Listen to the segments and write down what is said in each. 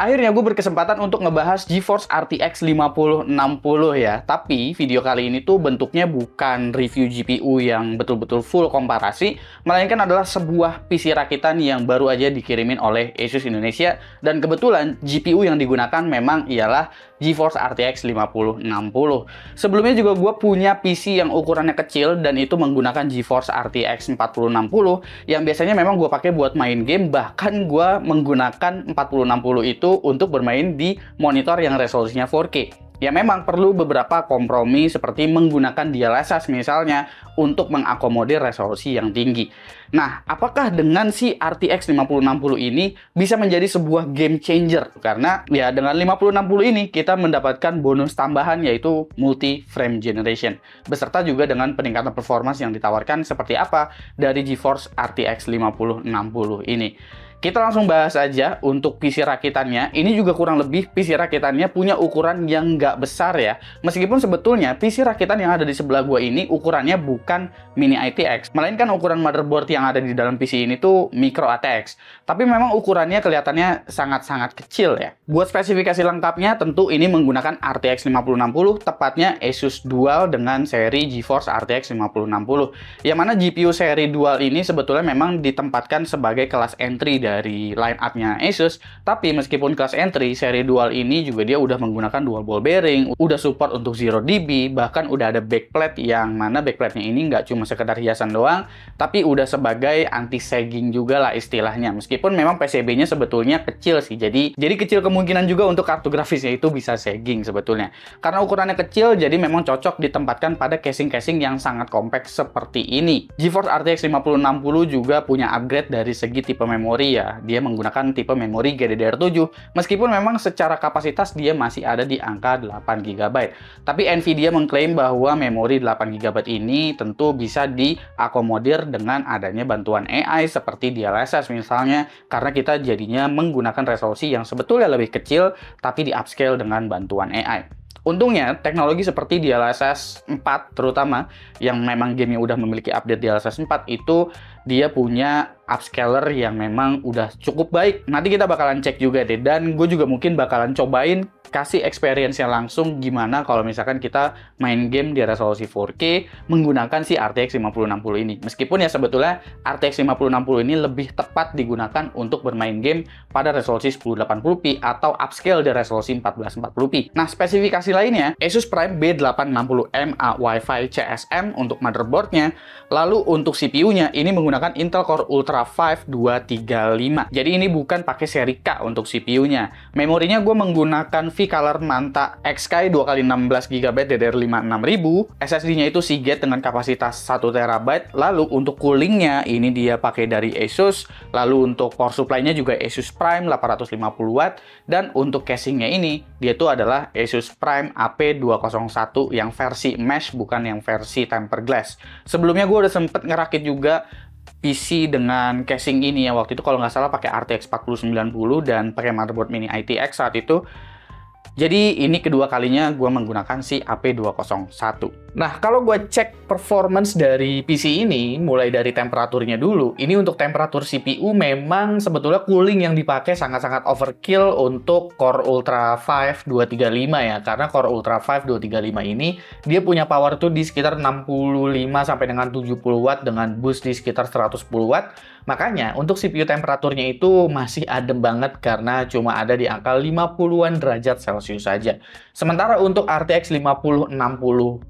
Akhirnya gue berkesempatan untuk ngebahas GeForce RTX 5060 ya. Tapi video kali ini tuh bentuknya bukan review GPU yang betul-betul full komparasi, melainkan adalah sebuah PC rakitan yang baru aja dikirimin oleh Asus Indonesia. Dan kebetulan GPU yang digunakan memang ialah GeForce RTX 5060. Sebelumnya juga gue punya PC yang ukurannya kecil dan itu menggunakan GeForce RTX 4060 yang biasanya memang gue pakai buat main game, bahkan gue menggunakan 4060 itu untuk bermain di monitor yang resolusinya 4K. Ya memang perlu beberapa kompromi seperti menggunakan DLSS misalnya untuk mengakomodir resolusi yang tinggi. Nah, apakah dengan si RTX 5060 ini bisa menjadi sebuah game changer? Karena ya dengan 5060 ini kita mendapatkan bonus tambahan yaitu multi frame generation. Beserta juga dengan peningkatan performance yang ditawarkan seperti apa dari GeForce RTX 5060 ini. Kita langsung bahas aja untuk PC rakitannya. Ini juga kurang lebih PC rakitannya punya ukuran yang nggak besar ya. Meskipun sebetulnya PC rakitan yang ada di sebelah gua ini ukurannya bukan mini ITX, melainkan ukuran motherboard yang ada di dalam PC ini tuh micro ATX. Tapi memang ukurannya kelihatannya sangat-sangat kecil ya. Buat spesifikasi lengkapnya tentu ini menggunakan RTX 5060, tepatnya Asus Dual dengan seri GeForce RTX 5060. Yang mana GPU seri Dual ini sebetulnya memang ditempatkan sebagai kelas entry dari line up-nya Asus, tapi meskipun kelas entry, seri Dual ini juga dia udah menggunakan dual ball bearing, udah support untuk 0dB, bahkan udah ada backplate yang mana backplate-nya ini nggak cuma sekedar hiasan doang, tapi udah sebagai anti-sagging juga lah istilahnya. Meskipun memang PCB-nya sebetulnya kecil sih, jadi kecil kemungkinan juga untuk kartu grafisnya itu bisa sagging sebetulnya. Karena ukurannya kecil, jadi memang cocok ditempatkan pada casing-casing yang sangat kompak seperti ini. GeForce RTX 5060 juga punya upgrade dari segi tipe memori ya. Dia menggunakan tipe memori GDDR7, meskipun memang secara kapasitas dia masih ada di angka 8GB. Tapi Nvidia mengklaim bahwa memori 8GB ini tentu bisa diakomodir dengan adanya bantuan AI seperti DLSS misalnya, karena kita jadinya menggunakan resolusi yang sebetulnya lebih kecil, tapi di upscale dengan bantuan AI. Untungnya, teknologi seperti DLSS 4 terutama, yang memang gamenya udah memiliki update DLSS 4 itu dia punya upscaler yang memang udah cukup baik. Nanti kita bakalan cek juga deh, dan gue juga mungkin bakalan cobain kasih experience-nya langsung gimana kalau misalkan kita main game di resolusi 4K menggunakan si RTX 5060 ini. Meskipun ya sebetulnya RTX 5060 ini lebih tepat digunakan untuk bermain game pada resolusi 1080p atau upscale di resolusi 1440p. Nah, spesifikasi lainnya, Asus Prime B860M Wi-Fi CSM untuk motherboardnya. Lalu untuk CPU-nya ini menggunakan Intel Core Ultra 5 235. Jadi ini bukan pakai seri K untuk CPU-nya. Memorinya gue menggunakan V-Color Manta X-Sky 2x16GB DDR5 6000. SSD-nya itu Seagate dengan kapasitas 1TB. Lalu untuk coolingnya ini dia pakai dari Asus. Lalu untuk power supply-nya juga Asus Prime 850W. Dan untuk casingnya ini dia tuh adalah Asus Prime AP201 yang versi mesh, bukan yang versi tempered glass. Sebelumnya gue udah sempet ngerakit juga PC dengan casing ini ya, waktu itu kalau nggak salah pakai RTX 4090 dan pakai motherboard mini ITX saat itu. Jadi ini kedua kalinya gue menggunakan si AP201. Nah, kalau gue cek performance dari PC ini, mulai dari temperaturnya dulu. Ini untuk temperatur CPU memang sebetulnya cooling yang dipakai sangat-sangat overkill untuk Core Ultra 5 235 ya. Karena Core Ultra 5 235 ini dia punya power tuh di sekitar 65 sampai dengan 70 watt dengan boost di sekitar 110 watt. Makanya untuk CPU temperaturnya itu masih adem banget karena cuma ada di angka 50-an derajat Celcius saja. Sementara untuk RTX 5060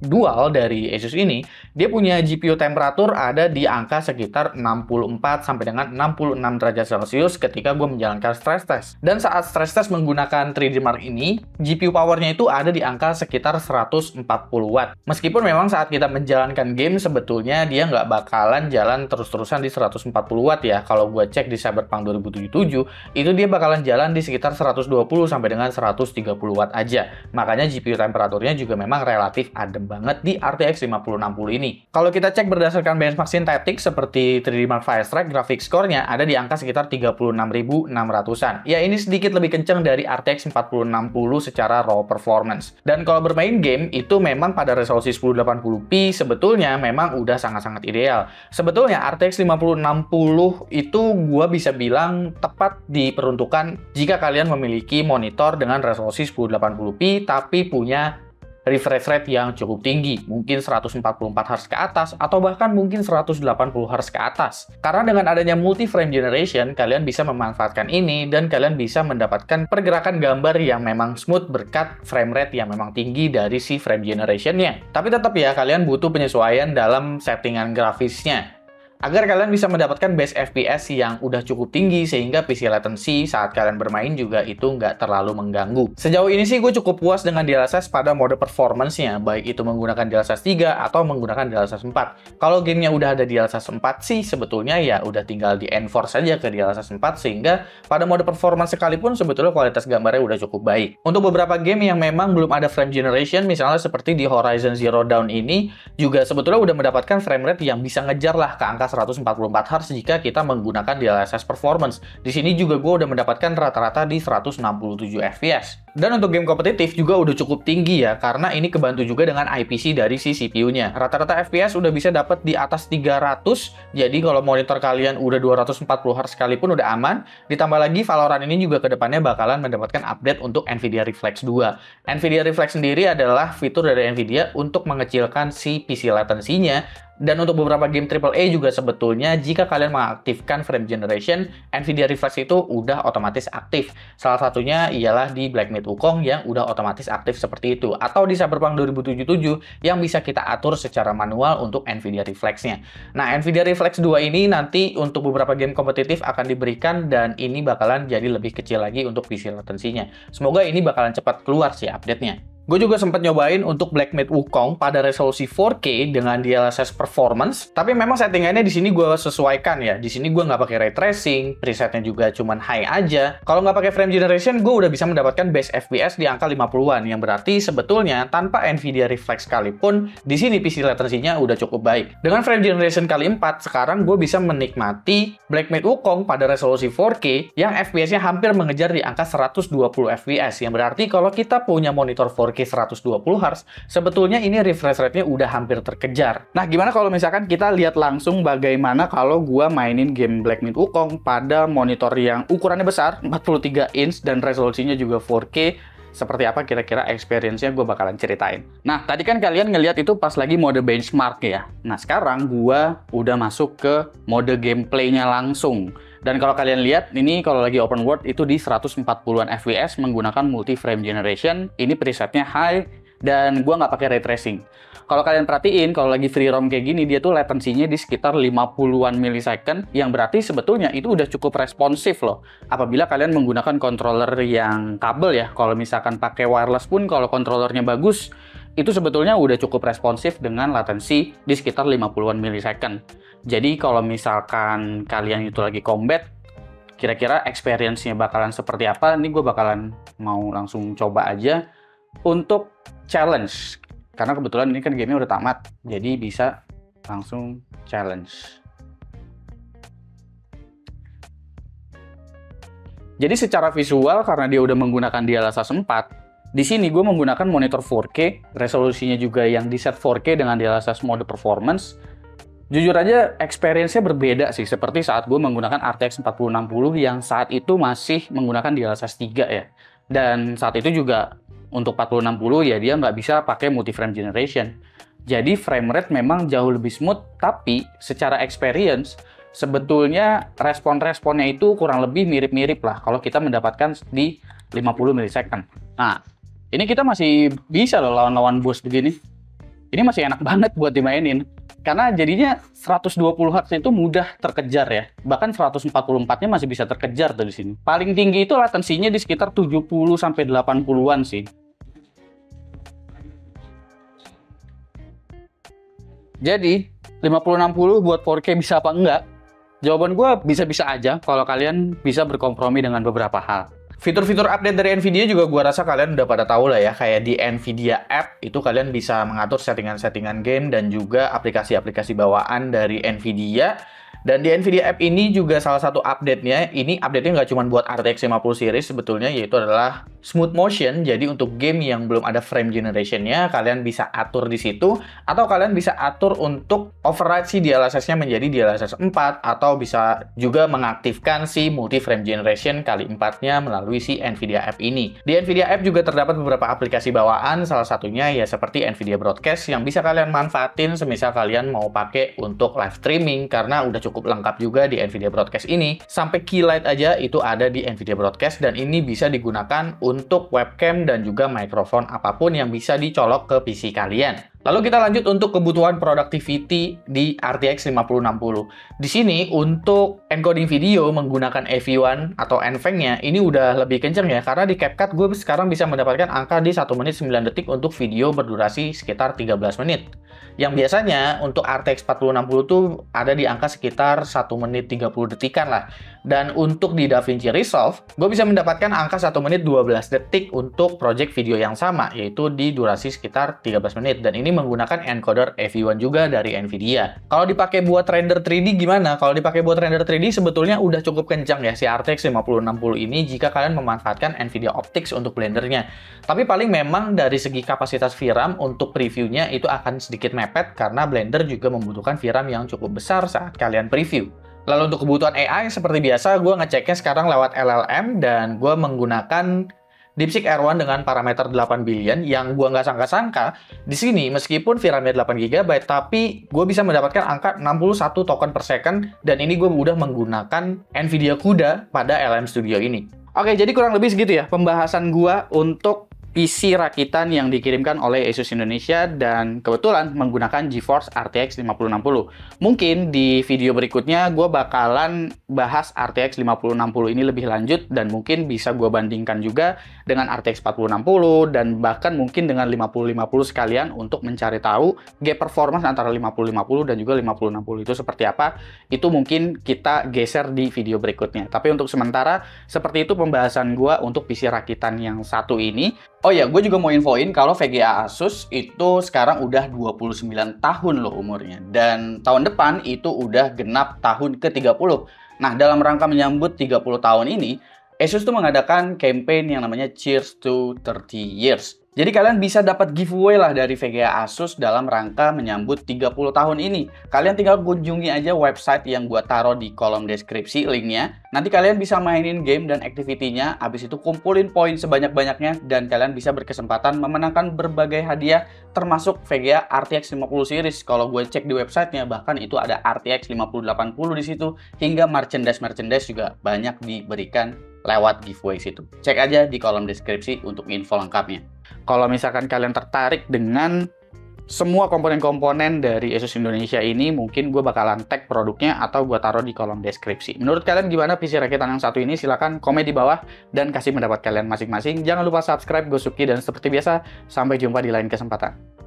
Dual dari Asus ini, dia punya GPU temperatur ada di angka sekitar 64 sampai dengan 66 derajat Celcius ketika gue menjalankan stress test. Dan saat stress test menggunakan 3D Mark ini, GPU powernya itu ada di angka sekitar 140 watt. Meskipun memang saat kita menjalankan game sebetulnya dia nggak bakalan jalan terus-terusan di 140 watt ya. Kalau gue cek di Cyberpunk 2077, itu dia bakalan jalan di sekitar 120 sampai dengan 130 watt aja. Makanya GPU temperaturnya juga memang relatif adem banget banget di RTX 5060 ini. Kalau kita cek berdasarkan benchmark sintetik seperti 3D Mark Fire Strike, grafik score-nya ada di angka sekitar 36.600-an. Ya, ini sedikit lebih kenceng dari RTX 4060 secara raw performance. Dan kalau bermain game itu memang pada resolusi 1080p sebetulnya memang udah sangat-sangat ideal. Sebetulnya RTX 5060 itu gua bisa bilang tepat diperuntukkan jika kalian memiliki monitor dengan resolusi 1080p tapi punya refresh rate yang cukup tinggi, mungkin 144 Hz ke atas, atau bahkan mungkin 180 Hz ke atas. Karena dengan adanya multi frame generation, kalian bisa memanfaatkan ini, dan kalian bisa mendapatkan pergerakan gambar yang memang smooth berkat frame rate yang memang tinggi dari si frame generation-nya. Tapi tetap ya, kalian butuh penyesuaian dalam settingan grafisnya, agar kalian bisa mendapatkan base FPS yang udah cukup tinggi sehingga PC latency saat kalian bermain juga itu nggak terlalu mengganggu. Sejauh ini sih gue cukup puas dengan DLSS pada mode performance-nya, baik itu menggunakan DLSS 3 atau menggunakan DLSS 4. Kalau gamenya udah ada DLSS 4 sih sebetulnya ya udah tinggal di-enforce saja ke DLSS 4 sehingga pada mode performance sekalipun sebetulnya kualitas gambarnya udah cukup baik. Untuk beberapa game yang memang belum ada frame generation, misalnya seperti di Horizon Zero Dawn ini, juga sebetulnya udah mendapatkan frame rate yang bisa ngejar lah ke angka 144 Hz jika kita menggunakan DLSS performance. Di sini juga gue udah mendapatkan rata-rata di 167 fps. Dan untuk game kompetitif juga udah cukup tinggi ya, karena ini kebantu juga dengan IPC dari si CPU-nya. Rata-rata FPS udah bisa dapat di atas 300, jadi kalau monitor kalian udah 240 Hz sekalipun udah aman. Ditambah lagi Valorant ini juga kedepannya bakalan mendapatkan update untuk NVIDIA Reflex 2. NVIDIA Reflex sendiri adalah fitur dari NVIDIA untuk mengecilkan si PC latensinya. Dan untuk beberapa game AAA juga sebetulnya jika kalian mengaktifkan frame generation, NVIDIA Reflex itu udah otomatis aktif. Salah satunya ialah di Black Myth Wukong yang udah otomatis aktif seperti itu. Atau di Cyberpunk 2077 yang bisa kita atur secara manual untuk NVIDIA Reflex-nya. Nah, NVIDIA Reflex 2 ini nanti untuk beberapa game kompetitif akan diberikan dan ini bakalan jadi lebih kecil lagi untuk PC latensinya. Semoga ini bakalan cepat keluar sih update-nya. Gue juga sempat nyobain untuk Black Myth Wukong pada resolusi 4K dengan DLSS performance, tapi memang settingannya di sini gue sesuaikan ya. Di sini gue nggak pakai ray tracing, presetnya juga cuman high aja. Kalau nggak pakai frame generation, gue udah bisa mendapatkan base FPS di angka 50-an, yang berarti sebetulnya tanpa NVIDIA Reflex sekalipun, di sini PC latensinya udah cukup baik. Dengan frame generation kali 4, sekarang gue bisa menikmati Black Myth Wukong pada resolusi 4K yang FPS-nya hampir mengejar di angka 120 FPS, yang berarti kalau kita punya monitor 4K 120 Hz, sebetulnya ini refresh rate-nya udah hampir terkejar. Nah, gimana kalau misalkan kita lihat langsung bagaimana kalau gua mainin game Black Myth Wukong pada monitor yang ukurannya besar, 43 inch dan resolusinya juga 4K, seperti apa kira-kira experience-nya gue bakalan ceritain. Nah, tadi kan kalian ngelihat itu pas lagi mode benchmark ya. Nah, sekarang gua udah masuk ke mode gameplay-nya langsung. Dan kalau kalian lihat, ini kalau lagi open world itu di 140-an fps menggunakan multi frame generation. Ini presetnya high dan gua nggak pakai ray tracing. Kalau kalian perhatiin, kalau lagi free roam kayak gini, dia tuh latensinya di sekitar 50-an millisecond, yang berarti sebetulnya itu udah cukup responsif loh. Apabila kalian menggunakan controller yang kabel ya, kalau misalkan pakai wireless pun, kalau controllernya bagus, itu sebetulnya udah cukup responsif dengan latensi di sekitar 50-an millisecond. Jadi kalau misalkan kalian itu lagi combat, kira-kira experience-nya bakalan seperti apa? Ini gue bakalan mau langsung coba aja untuk challenge. Karena kebetulan ini kan gamenya udah tamat, jadi bisa langsung challenge. Jadi secara visual, karena dia udah menggunakan DLSS 4, di sini gue menggunakan monitor 4K, resolusinya juga yang di set 4K dengan DLSS mode performance. Jujur aja, experience-nya berbeda sih, seperti saat gue menggunakan RTX 4060 yang saat itu masih menggunakan DLSS 3 ya. Dan saat itu juga untuk 4060 ya dia nggak bisa pakai multi frame generation. Jadi frame rate memang jauh lebih smooth, tapi secara experience, sebetulnya respon-responnya itu kurang lebih mirip-mirip lah kalau kita mendapatkan di 50 millisecond. Nah, ini kita masih bisa loh lawan-lawan bos begini. Ini masih enak banget buat dimainin. Karena jadinya 120 Hz itu mudah terkejar ya. Bahkan 144-nya masih bisa terkejar tuh di sini. Paling tinggi itu latensinya di sekitar 70 sampai 80-an sih. Jadi, 5060 buat 4K bisa apa enggak? Jawaban gue bisa-bisa aja kalau kalian bisa berkompromi dengan beberapa hal. Fitur-fitur update dari NVIDIA juga gua rasa kalian udah pada tahu lah ya, kayak di NVIDIA App itu kalian bisa mengatur settingan-settingan game dan juga aplikasi-aplikasi bawaan dari NVIDIA. Dan di NVIDIA App ini juga salah satu update-nya, ini update-nya nggak cuma buat RTX 50 series sebetulnya, yaitu adalah smooth motion. Jadi untuk game yang belum ada frame generation-nya, kalian bisa atur di situ, atau kalian bisa atur untuk override si DLSS-nya menjadi DLSS 4, atau bisa juga mengaktifkan si multi frame generation kali 4-nya melalui si NVIDIA App ini. Di NVIDIA App juga terdapat beberapa aplikasi bawaan, salah satunya ya seperti NVIDIA Broadcast yang bisa kalian manfaatin semisal kalian mau pakai untuk live streaming, karena udah cukup lengkap juga di NVIDIA Broadcast ini. Sampai keylight aja itu ada di NVIDIA Broadcast, dan ini bisa digunakan untuk webcam dan juga mikrofon apapun yang bisa dicolok ke PC kalian. Lalu kita lanjut untuk kebutuhan productivity di RTX 5060. Di sini untuk encoding video menggunakan AV1 atau NVENC-nya ini udah lebih kenceng ya, karena di CapCut gue sekarang bisa mendapatkan angka di 1 menit 9 detik untuk video berdurasi sekitar 13 menit. Yang biasanya untuk RTX 4060 tuh ada di angka sekitar 1 menit 30 detikan lah. Dan untuk di DaVinci Resolve, gue bisa mendapatkan angka 1 menit 12 detik untuk project video yang sama, yaitu di durasi sekitar 13 menit. Dan ini menggunakan encoder AV1 juga dari NVIDIA. Kalau dipakai buat render 3D gimana? Kalau dipakai buat render 3D sebetulnya udah cukup kencang ya si RTX 5060 ini jika kalian memanfaatkan NVIDIA Optix untuk blendernya. Tapi paling memang dari segi kapasitas VRAM untuk previewnya itu akan sedikit mepet karena Blender juga membutuhkan VRAM yang cukup besar saat kalian preview. Lalu untuk kebutuhan AI, seperti biasa, gue ngeceknya sekarang lewat LLM, dan gue menggunakan DeepSeek R1 dengan parameter 8 billion, yang gue nggak sangka-sangka, di sini meskipun VRAM-nya 8 GB, tapi gue bisa mendapatkan angka 61 token per second, dan ini gue udah menggunakan NVIDIA CUDA pada LM Studio ini. Oke, jadi kurang lebih segitu ya pembahasan gue untuk PC rakitan yang dikirimkan oleh Asus Indonesia dan kebetulan menggunakan GeForce RTX 5060. Mungkin di video berikutnya gue bakalan bahas RTX 5060 ini lebih lanjut dan mungkin bisa gue bandingkan juga dengan RTX 4060 dan bahkan mungkin dengan 5050 sekalian untuk mencari tahu gap performance antara 5050 dan juga 5060 itu seperti apa. Itu mungkin kita geser di video berikutnya. Tapi untuk sementara seperti itu pembahasan gue untuk PC rakitan yang satu ini. Oh ya, gue juga mau infoin kalau VGA Asus itu sekarang udah 29 tahun loh umurnya. Dan tahun depan itu udah genap tahun ke-30. Nah, dalam rangka menyambut 30 tahun ini, Asus tuh mengadakan campaign yang namanya Cheers to 30 Years. Jadi kalian bisa dapat giveaway lah dari VGA Asus dalam rangka menyambut 30 tahun ini. Kalian tinggal kunjungi aja website yang gua taruh di kolom deskripsi linknya. Nanti kalian bisa mainin game dan activity-nya, habis itu kumpulin poin sebanyak-banyaknya dan kalian bisa berkesempatan memenangkan berbagai hadiah termasuk VGA RTX 50 series. Kalau gue cek di websitenya bahkan itu ada RTX 5080 di situ, hingga merchandise juga banyak diberikan lewat giveaway situ. Cek aja di kolom deskripsi untuk info lengkapnya. Kalau misalkan kalian tertarik dengan semua komponen-komponen dari Asus Indonesia ini, mungkin gue bakalan tag produknya atau gue taruh di kolom deskripsi. Menurut kalian gimana PC rakitan yang satu ini? Silahkan komen di bawah dan kasih pendapat kalian masing-masing. Jangan lupa subscribe, gue Suki, dan seperti biasa, sampai jumpa di lain kesempatan.